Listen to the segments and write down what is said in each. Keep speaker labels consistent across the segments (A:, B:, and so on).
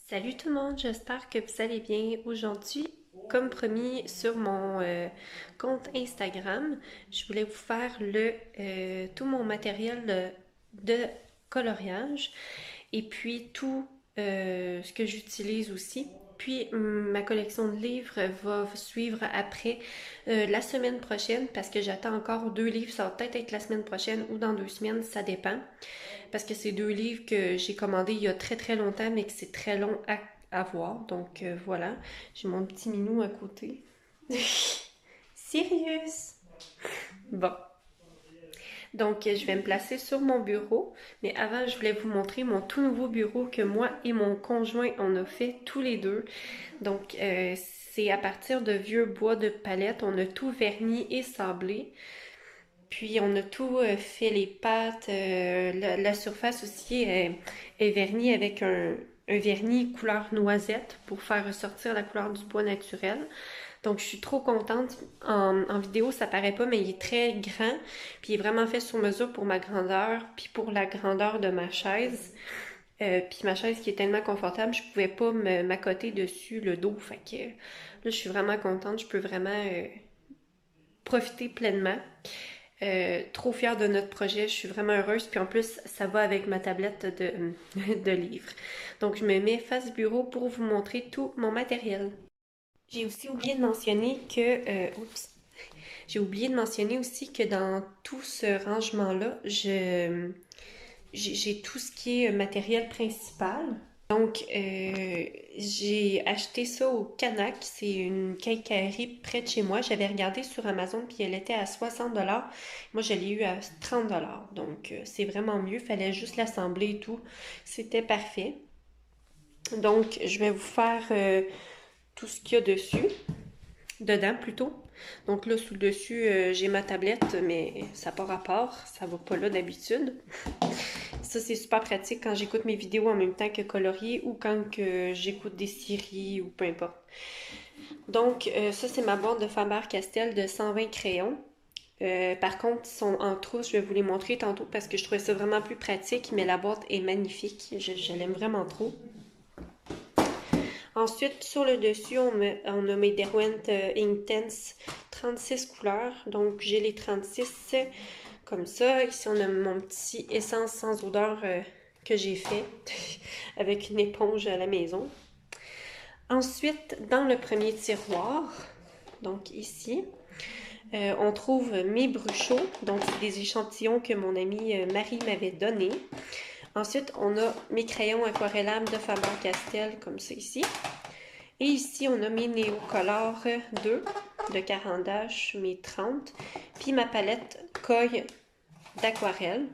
A: Salut tout le monde, j'espère que vous allez bien. Aujourd'hui, comme promis sur mon compte Instagram, je voulais vous faire tout mon matériel de coloriage et puis tout ce que j'utilise aussi. Puis ma collection de livres va suivre après la semaine prochaine parce que j'attends encore 2 livres. Ça va peut-être être la semaine prochaine ou dans 2 semaines, ça dépend. Parce que c'est 2 livres que j'ai commandés il y a très très longtemps, mais que c'est très long à voir. Donc voilà, j'ai mon petit minou à côté. Sirius! Bon. Donc, je vais me placer sur mon bureau. Mais avant, je voulais vous montrer mon tout nouveau bureau que moi et mon conjoint, on a fait tous les deux. Donc, c'est à partir de vieux bois de palette. On a tout verni et sablé. Puis on a tout fait, les pattes, la surface aussi est vernie avec un vernis couleur noisette pour faire ressortir la couleur du bois naturel. Donc je suis trop contente. En vidéo ça paraît pas, mais il est très grand. Puis il est vraiment fait sur mesure pour ma grandeur, puis pour la grandeur de ma chaise. Puis ma chaise qui est tellement confortable, je pouvais pas m'accoter dessus le dos. Fait que là je suis vraiment contente, je peux vraiment profiter pleinement. Trop fière de notre projet, je suis vraiment heureuse. Puis en plus, ça va avec ma tablette de livres. Donc je me mets face bureau pour vous montrer tout mon matériel. J'ai aussi oublié de mentionner que... J'ai oublié de mentionner aussi que dans tout ce rangement-là, j'ai tout ce qui est matériel principal. Donc, j'ai acheté ça au Canac. C'est une quincaillerie près de chez moi. J'avais regardé sur Amazon puis elle était à 60$. Moi, je l'ai eu à 30$. Donc, c'est vraiment mieux. Fallait juste l'assembler et tout. C'était parfait. Donc, je vais vous faire tout ce qu'il y a dessus. Dedans, plutôt. Donc là, sous le dessus, j'ai ma tablette, mais ça n'a pas rapport. Ça va pas là d'habitude. Ça, c'est super pratique quand j'écoute mes vidéos en même temps que colorier ou quand j'écoute des séries ou peu importe. Donc, ça, c'est ma boîte de Faber-Castell de 120 crayons. Par contre, ils sont en trousse. Je vais vous les montrer tantôt parce que je trouvais ça vraiment plus pratique, mais la boîte est magnifique. Je l'aime vraiment trop. Ensuite, sur le dessus, on a mes Derwent Inktense 36 couleurs. Donc, j'ai les 36 comme ça. Ici, on a mon petit essence sans odeur que j'ai fait avec une éponge à la maison. Ensuite, dans le premier tiroir, donc ici, on trouve mes bruchots. Donc, c'est des échantillons que mon amie Marie m'avait donnés. Ensuite, on a mes crayons aquarellables de Faber-Castell, comme ça ici. Et ici, on a mes Neocolor 2 de Caran-d'Ache, mes 30. Puis ma palette Koi d'aquarelle.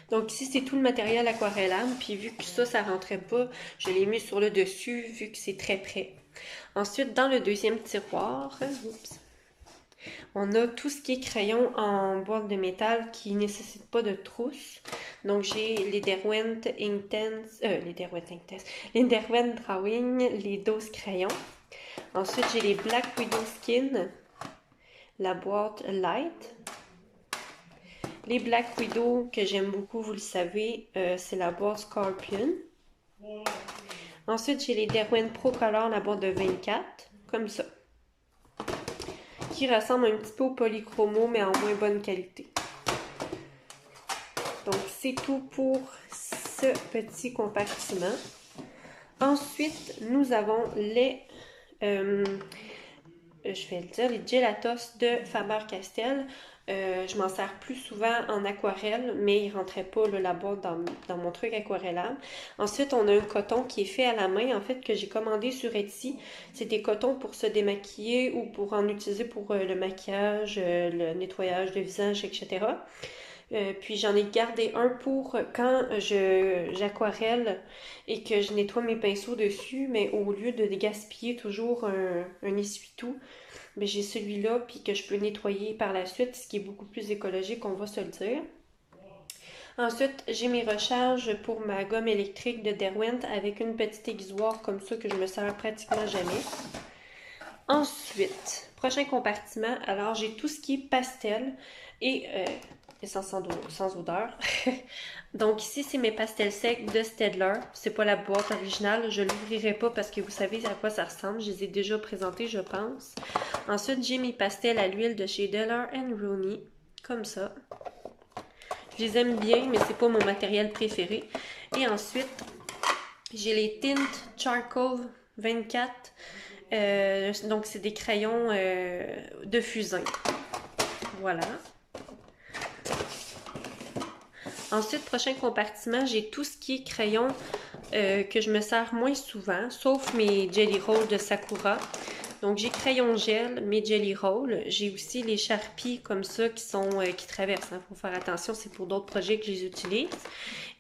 A: Donc ici, c'est tout le matériel aquarellable. Puis vu que ça rentrait pas, je l'ai mis sur le dessus, vu que c'est très près. Ensuite, dans le deuxième tiroir, on a tout ce qui est crayon en boîte de métal qui ne nécessite pas de trousse. Donc j'ai les Derwent Inktense, les Derwent Drawing, les 12 crayons. Ensuite j'ai les Black Widow Skin, la boîte Light. Les Black Widow que j'aime beaucoup, vous le savez, c'est la boîte Scorpion. Ensuite j'ai les Derwent Pro Color, la boîte de 24, comme ça. Qui ressemble un petit peu au polychromo, mais en moins bonne qualité. Donc, c'est tout pour ce petit compartiment. Ensuite, nous avons je vais le dire, les Gelatos de Faber-Castell. Je m'en sers plus souvent en aquarelle, mais il ne rentrait pas là, la boîte dans mon truc aquarellable. Ensuite, on a un coton qui est fait à la main, en fait, que j'ai commandé sur Etsy. C'est des cotons pour se démaquiller ou pour en utiliser pour le maquillage, le nettoyage de visage, etc. Puis j'en ai gardé un pour quand j'aquarelle et que je nettoie mes pinceaux dessus, mais au lieu de gaspiller toujours un essuie-tout, ben j'ai celui-là puis que je peux nettoyer par la suite, ce qui est beaucoup plus écologique, on va se le dire. Ensuite, j'ai mes recharges pour ma gomme électrique de Derwent avec une petite aiguisoire comme ça que je me sers pratiquement jamais. Ensuite, prochain compartiment, alors j'ai tout ce qui est pastel et essence sans odeur. Donc ici, c'est mes pastels secs de Staedtler. C'est pas la boîte originale. Je l'ouvrirai pas parce que vous savez à quoi ça ressemble. Je les ai déjà présentés, je pense. Ensuite, j'ai mes pastels à l'huile de chez Daler Rooney. Comme ça. Je les aime bien, mais c'est pas mon matériel préféré. Et ensuite, j'ai les Tint Charcoal 24. Donc, c'est des crayons de fusain. Voilà. Ensuite, prochain compartiment, j'ai tout ce qui est crayon que je me sers moins souvent, sauf mes Jelly Rolls de Sakura. Donc, j'ai crayon gel, mes Jelly Rolls. J'ai aussi les Sharpies comme ça qui traversent. Il faut faire attention, c'est pour d'autres projets que je les utilise.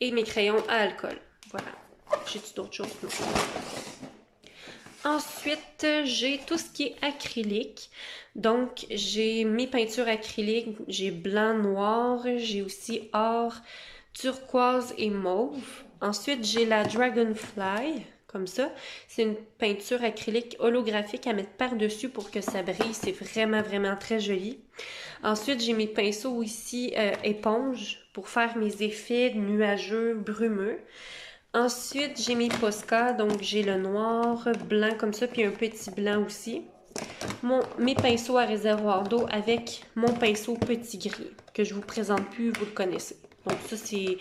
A: Et mes crayons à alcool. Voilà. J'ai-tu d'autres choses? Non. Ensuite, j'ai tout ce qui est acrylique. Donc, j'ai mes peintures acryliques. J'ai blanc, noir. J'ai aussi or, turquoise et mauve. Ensuite, j'ai la Dragonfly, comme ça. C'est une peinture acrylique holographique à mettre par-dessus pour que ça brille. C'est vraiment, vraiment très joli. Ensuite, j'ai mes pinceaux ici éponge pour faire mes effets nuageux, brumeux. Ensuite, j'ai mes Posca, donc j'ai le noir, blanc comme ça, puis un petit blanc aussi. Mes pinceaux à réservoir d'eau avec mon pinceau petit gris, que je vous présente plus, vous le connaissez. Donc ça, c'est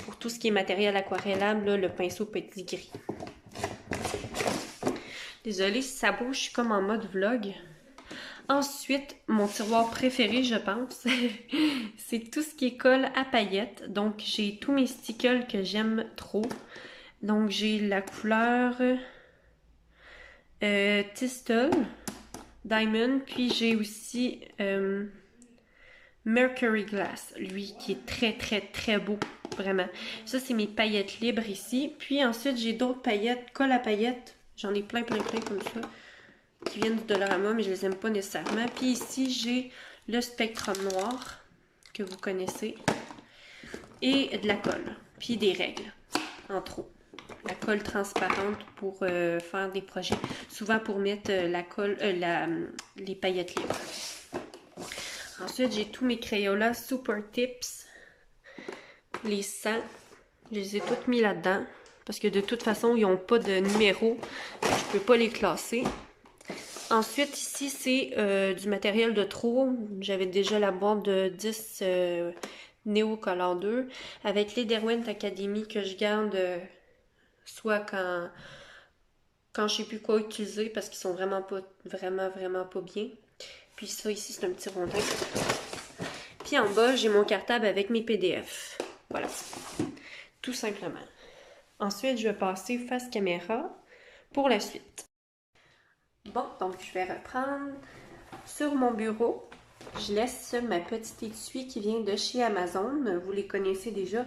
A: pour tout ce qui est matériel aquarellable, là, le pinceau petit gris. Désolée si ça bouge, je suis comme en mode vlog. Ensuite, mon tiroir préféré, je pense, c'est tout ce qui est colle à paillettes. Donc, j'ai tous mes stickers que j'aime trop. Donc, j'ai la couleur Tistle, Diamond, puis j'ai aussi Mercury Glass, lui, qui est très, très, très beau, vraiment. Ça, c'est mes paillettes libres ici. Puis ensuite, j'ai d'autres paillettes, colle à paillettes. J'en ai plein, plein, plein comme ça, qui viennent du Dollarama, mais je les aime pas nécessairement. Puis ici, j'ai le Spectrum noir, que vous connaissez, et de la colle, puis des règles, entre autres. La colle transparente pour faire des projets, souvent pour mettre la colle, les paillettes libres. Ensuite, j'ai tous mes Crayolas Super Tips, les 100, je les ai toutes mis là-dedans, parce que de toute façon, ils n'ont pas de numéro, je ne peux pas les classer. Ensuite, ici, c'est du matériel de trop. J'avais déjà la boîte de 10 Neo Color 2 avec les Derwent Academy que je garde soit quand je sais plus quoi utiliser parce qu'ils sont vraiment pas bien. Puis ça ici, c'est un petit rondin. Puis en bas, j'ai mon cartable avec mes PDF. Voilà. Tout simplement. Ensuite, je vais passer face caméra pour la suite. Bon, donc je vais reprendre sur mon bureau. Je laisse ma petite étui qui vient de chez Amazon. Vous les connaissez déjà.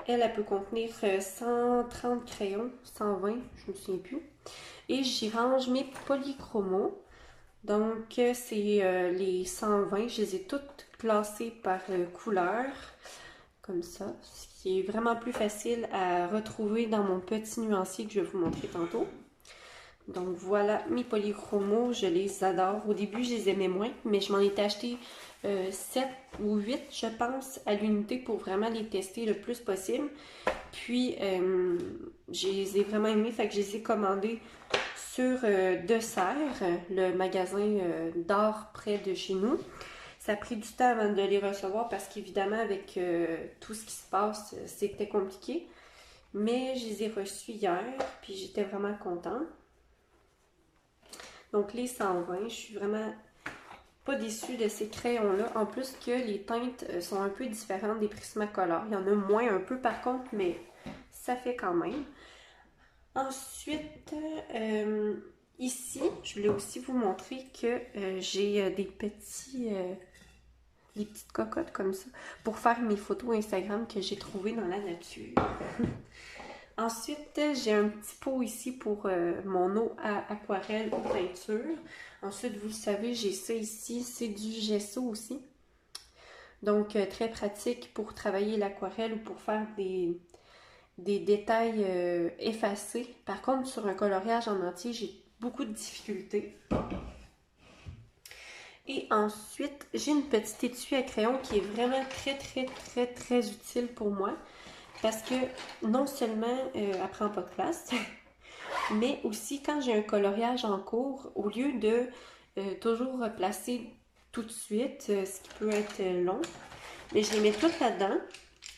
A: Elle peut contenir 130 crayons, 120, je ne me souviens plus. Et j'y range mes polychromos. Donc, c'est les 120. Je les ai toutes classées par couleur, comme ça. Ce qui est vraiment plus facile à retrouver dans mon petit nuancier que je vais vous montrer tantôt. Donc voilà mes polychromos, je les adore. Au début, je les aimais moins, mais je m'en étais acheté 7 ou 8, je pense, à l'unité pour vraiment les tester le plus possible. Puis, je les ai vraiment aimés, fait que je les ai commandés sur De Serre, le magasin d'art près de chez nous. Ça a pris du temps avant de les recevoir parce qu'évidemment, avec tout ce qui se passe, c'était compliqué. Mais je les ai reçus hier, puis j'étais vraiment contente. Donc les 120, je suis vraiment pas déçue de ces crayons-là. En plus que les teintes sont un peu différentes des Prismacolor. Il y en a moins un peu par contre, mais ça fait quand même. Ensuite, ici, je voulais aussi vous montrer que j'ai des petites cocottes comme ça pour faire mes photos Instagram que j'ai trouvées dans la nature. Ensuite, j'ai un petit pot ici pour mon eau à aquarelle ou peinture. Ensuite, vous le savez, j'ai ça ici. C'est du gesso aussi. Donc, très pratique pour travailler l'aquarelle ou pour faire des détails effacés. Par contre, sur un coloriage en entier, j'ai beaucoup de difficultés. Et ensuite, j'ai une petite étui à crayon qui est vraiment très utile pour moi. Parce que non seulement elle prend pas de place, mais aussi quand j'ai un coloriage en cours, au lieu de toujours replacer tout de suite, ce qui peut être long, mais je les mets toutes là-dedans.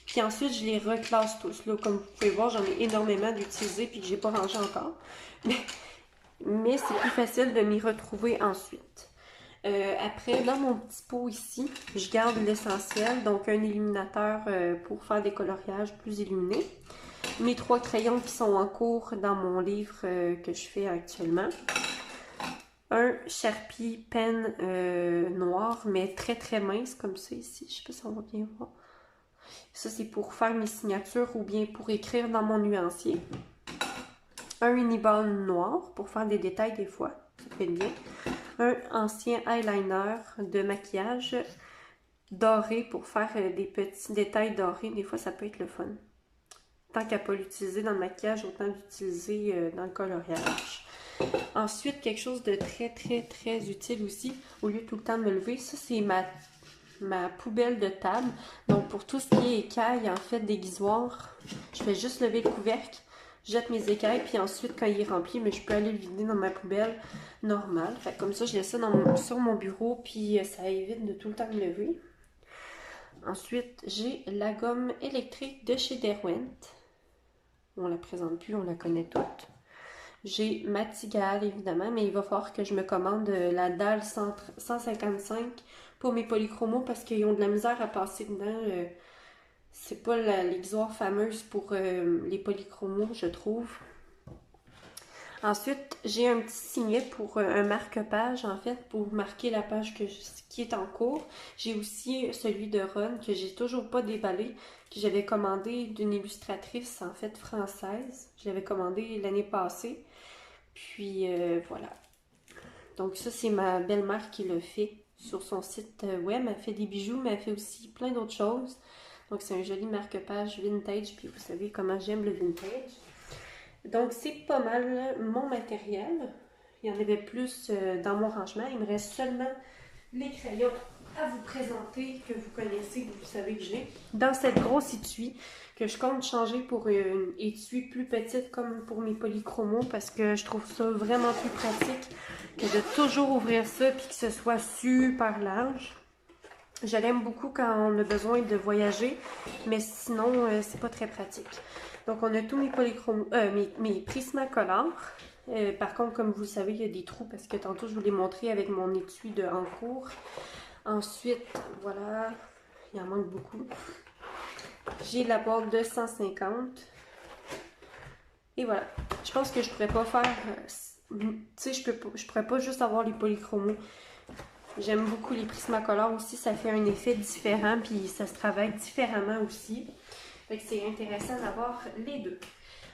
A: Puis ensuite, je les reclasse tous. Là, comme vous pouvez voir, j'en ai énormément d'utilisés puis que j'ai pas rangé encore. Mais c'est plus facile de m'y retrouver ensuite. Après, dans mon petit pot ici, je garde l'essentiel. Donc, un illuminateur pour faire des coloriages plus illuminés. Mes 3 crayons qui sont en cours dans mon livre que je fais actuellement. Un Sharpie pen noir, mais très mince comme ça ici. Je sais pas si on va bien voir. Ça, c'est pour faire mes signatures ou bien pour écrire dans mon nuancier. Un Uniball noir pour faire des détails des fois. Ça fait bien. Un ancien eyeliner de maquillage doré pour faire des petits détails dorés. Des fois, ça peut être le fun. Tant qu'à pas l'utiliser dans le maquillage, autant l'utiliser dans le coloriage. Ensuite, quelque chose de très utile aussi, au lieu de tout le temps de me lever, ça c'est ma poubelle de table. Donc pour tout ce qui est écailles, en fait, déguisoires, je fais juste lever le couvercle, jette mes écailles, puis ensuite quand il est rempli, mais je peux aller le vider dans ma poubelle normale. Fait comme ça, je laisse ça sur mon bureau, puis ça évite de tout le temps me lever. Ensuite, j'ai la gomme électrique de chez Derwent. On la présente plus, on la connaît toute. J'ai ma Tigale, évidemment, mais il va falloir que je me commande la dalle 155 pour mes polychromos parce qu'ils ont de la misère à passer dedans. C'est pas l'aiguisoire fameuse pour les polychromos, je trouve. Ensuite, j'ai un petit signet pour un marque-page, en fait, pour marquer la page qui est en cours. J'ai aussi celui de Ron, que j'ai toujours pas déballé, que j'avais commandé d'une illustratrice, en fait, française. Je l'avais commandé l'année passée. Puis, voilà. Donc ça, c'est ma belle-mère qui l'a fait sur son site web. Elle fait des bijoux, mais elle fait aussi plein d'autres choses. Donc, c'est un joli marque-page vintage, puis vous savez comment j'aime le vintage. Donc, c'est pas mal mon matériel. Il y en avait plus dans mon rangement. Il me reste seulement les crayons à vous présenter, que vous connaissez, que vous savez que j'ai. Dans cette grosse étui, que je compte changer pour une étui plus petite, comme pour mes polychromos, parce que je trouve ça vraiment plus pratique que de toujours ouvrir ça, puis que ce soit super large. Je l'aime beaucoup quand on a besoin de voyager, mais sinon, c'est pas très pratique. Donc, on a tous mes polychromos, mes Prismacolor. Par contre, comme vous le savez, il y a des trous parce que tantôt, je vous l'ai montré avec mon étui en cours. Ensuite, voilà, il en manque beaucoup. J'ai la boîte de 150. Et voilà. Je pense que je pourrais pas faire... tu sais, je pourrais pas juste avoir les polychromos. J'aime beaucoup les Prismacolor aussi, ça fait un effet différent, puis ça se travaille différemment aussi. Fait que c'est intéressant d'avoir les deux.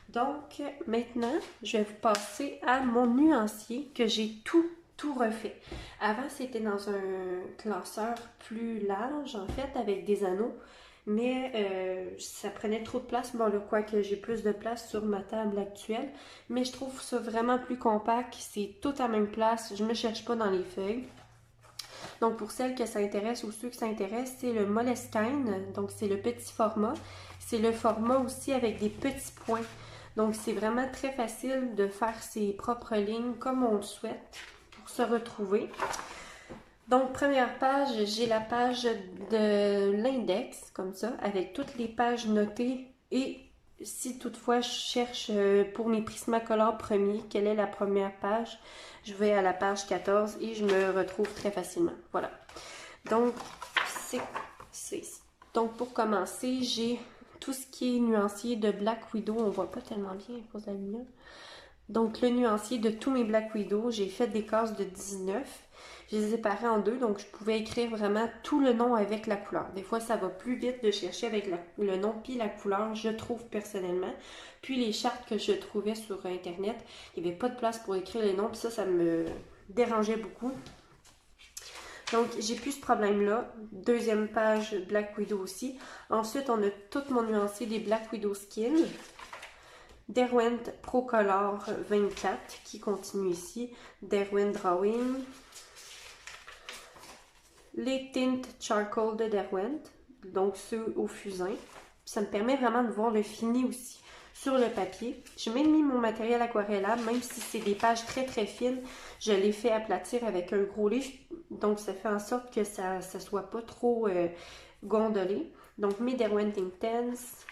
A: Donc, maintenant, je vais vous passer à mon nuancier que j'ai tout refait. Avant, c'était dans un classeur plus large, en fait, avec des anneaux. Mais ça prenait trop de place. Bon, là, quoique j'ai plus de place sur ma table actuelle. Mais je trouve ça vraiment plus compact. C'est tout à même place. Je ne me cherche pas dans les feuilles. Donc, pour celles que ça intéresse ou ceux que ça intéresse, c'est le Moleskine. Donc, c'est le petit format. C'est le format aussi avec des petits points. Donc, c'est vraiment très facile de faire ses propres lignes comme on le souhaite pour se retrouver. Donc, première page, j'ai la page de l'index, comme ça, avec toutes les pages notées. Et si toutefois je cherche pour mes Prismacolor premiers, quelle est la première page, je vais à la page 14 et je me retrouve très facilement. Voilà. Donc, c'est ici. Donc, pour commencer, j'ai tout ce qui est nuancier de Black Widow. On voit pas tellement bien à cause de la lumière. Donc, le nuancier de tous mes Black Widow, j'ai fait des cases de 19. Je les ai séparés en deux, donc je pouvais écrire vraiment tout le nom avec la couleur. Des fois, ça va plus vite de chercher avec le nom puis la couleur, je trouve personnellement. Puis les chartes que je trouvais sur Internet, il n'y avait pas de place pour écrire les noms, puis ça me dérangeait beaucoup. Donc, j'ai plus ce problème-là. Deuxième page, Black Widow aussi. Ensuite, on a tout mon nuancier des Black Widow Skin. Derwent Pro Color 24 qui continue ici. Derwent Drawing. les Tint Charcoal de Derwent, donc ceux au fusain. Ça me permet vraiment de voir le fini aussi sur le papier. J'ai même mis mon matériel aquarellable, même si c'est des pages très très fines, je l'ai fait aplatir avec un gros livre, donc ça fait en sorte que ça ne soit pas trop gondolé. Donc mes Derwent Intense,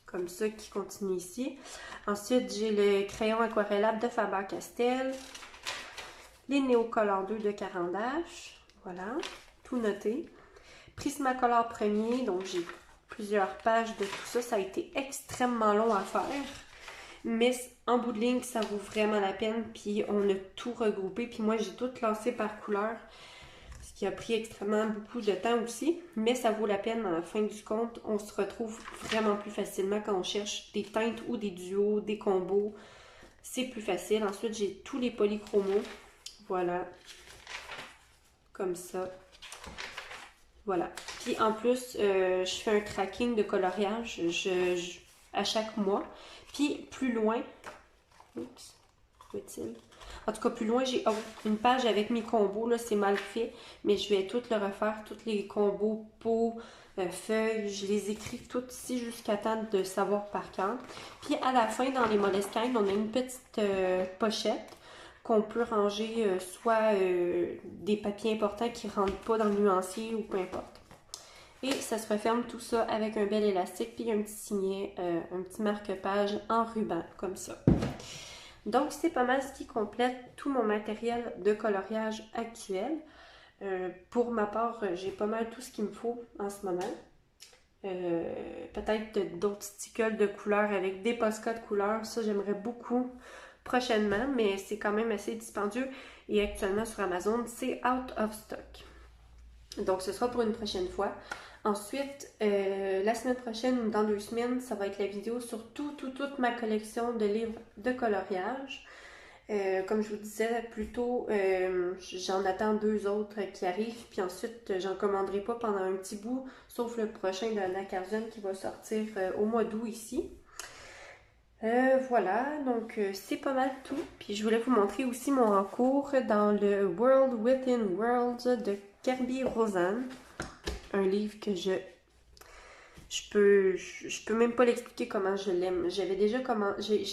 A: comme ça, qui continue ici. Ensuite, j'ai le crayon aquarellable de Faber-Castell, les Neocolor 2 de Caran d'Ache, voilà, tout noté. Prismacolor premier, donc j'ai plusieurs pages de tout ça. Ça a été extrêmement long à faire, mais en bout de ligne, ça vaut vraiment la peine. Puis on a tout regroupé, puis moi j'ai tout classé par couleur, ce qui a pris extrêmement beaucoup de temps aussi, mais ça vaut la peine. À la fin du compte, on se retrouve vraiment plus facilement quand on cherche des teintes ou des duos, des combos. C'est plus facile. Ensuite, j'ai tous les polychromos, voilà, comme ça. Voilà. Puis en plus, je fais un tracking de coloriage à chaque mois. Puis plus loin, oups, où est-il? En tout cas, plus loin, j'ai une page avec mes combos. Là, c'est mal fait, mais je vais tout le refaire. Tous les combos, peaux, feuilles, je les écris toutes ici jusqu'à temps de savoir par cœur. Puis à la fin, dans les Moleskine, on a une petite pochette qu'on peut ranger soit des papiers importants qui ne rentrent pas dans le nuancier ou peu importe. Et ça se referme tout ça avec un bel élastique puis un petit signet, un petit marque-page en ruban comme ça. Donc c'est pas mal ce qui complète tout mon matériel de coloriage actuel. Pour ma part, j'ai pas mal tout ce qu'il me faut en ce moment. Peut-être d'autres stickers de couleurs avec des Posca de couleurs, ça j'aimerais beaucoup prochainement, mais c'est quand même assez dispendieux et actuellement sur Amazon, c'est out of stock. Donc ce sera pour une prochaine fois. Ensuite, la semaine prochaine ou dans 2 semaines, ça va être la vidéo sur toute ma collection de livres de coloriage. Comme je vous disais plus tôt, j'en attends 2 autres qui arrivent, puis ensuite j'en commanderai pas pendant un petit bout, sauf le prochain de Anna Carzon qui va sortir au mois d'août ici. Voilà, donc c'est pas mal tout. Puis je voulais vous montrer aussi mon encours dans le World Within Worlds de Kerby Rosanne. Un livre que je peux même pas l'expliquer comment je l'aime. J'ai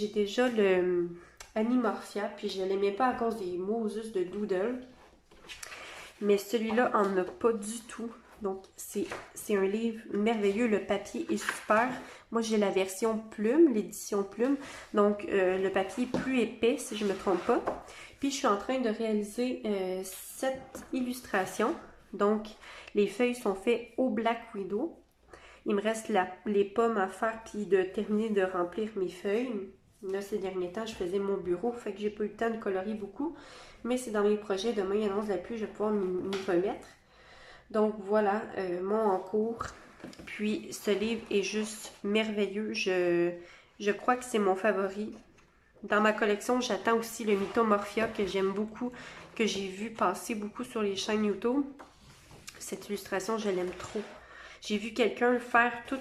A: déjà le Animorphia, puis je l'aimais pas à cause des Moses de Doodle. Mais celui-là en a pas du tout. Donc, c'est un livre merveilleux. Le papier est super. Moi, j'ai la version plume, l'édition plume. Donc, le papier est plus épais, si je ne me trompe pas. Puis, je suis en train de réaliser cette illustration. Donc, les feuilles sont faites au Black Widow. Il me reste les pommes à faire, puis de terminer de remplir mes feuilles. Là, ces derniers temps, je faisais mon bureau, fait que j'ai pas eu le temps de colorier beaucoup. Mais c'est dans mes projets. Demain, il annonce la pluie, je vais pouvoir m'y remettre. Donc voilà mon encours. Puis ce livre est juste merveilleux. Je crois que c'est mon favori. Dans ma collection, j'attends aussi le Mythomorphia que j'aime beaucoup, que j'ai vu passer beaucoup sur les chaînes YouTube. Cette illustration, je l'aime trop. J'ai vu quelqu'un faire tout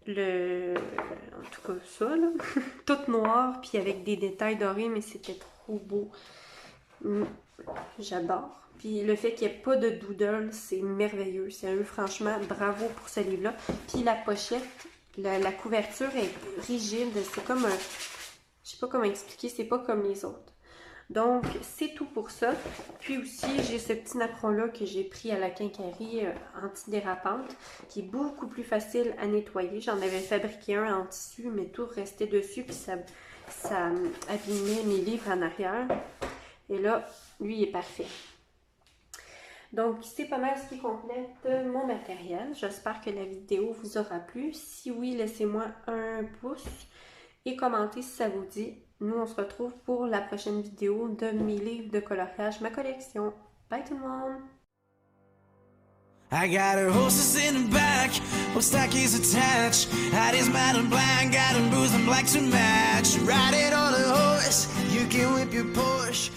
A: en tout cas ça là, tout noir puis avec des détails dorés, mais c'était trop beau. J'adore. Puis le fait qu'il n'y ait pas de doodle, c'est merveilleux. Sérieux, franchement, bravo pour ce livre-là. Puis la pochette, la couverture est rigide. C'est comme un... Je sais pas comment expliquer, c'est pas comme les autres. Donc, c'est tout pour ça. Puis aussi, j'ai ce petit napperon-là que j'ai pris à la quincaillerie antidérapante, qui est beaucoup plus facile à nettoyer. J'en avais fabriqué un en tissu, mais tout restait dessus, puis ça abîmait mes livres en arrière. Et là, lui, il est parfait. Donc, c'est pas mal ce qui complète mon matériel. J'espère que la vidéo vous aura plu. Si oui, laissez-moi un pouce et commentez si ça vous dit. Nous, on se retrouve pour la prochaine vidéo de mes livres de coloriage, ma collection. Bye tout le monde!
B: I got her horses in the back, with stockies attached. Hat is mad and black, got them boots and black to match. Riding on a horse, you can whip your Porsche.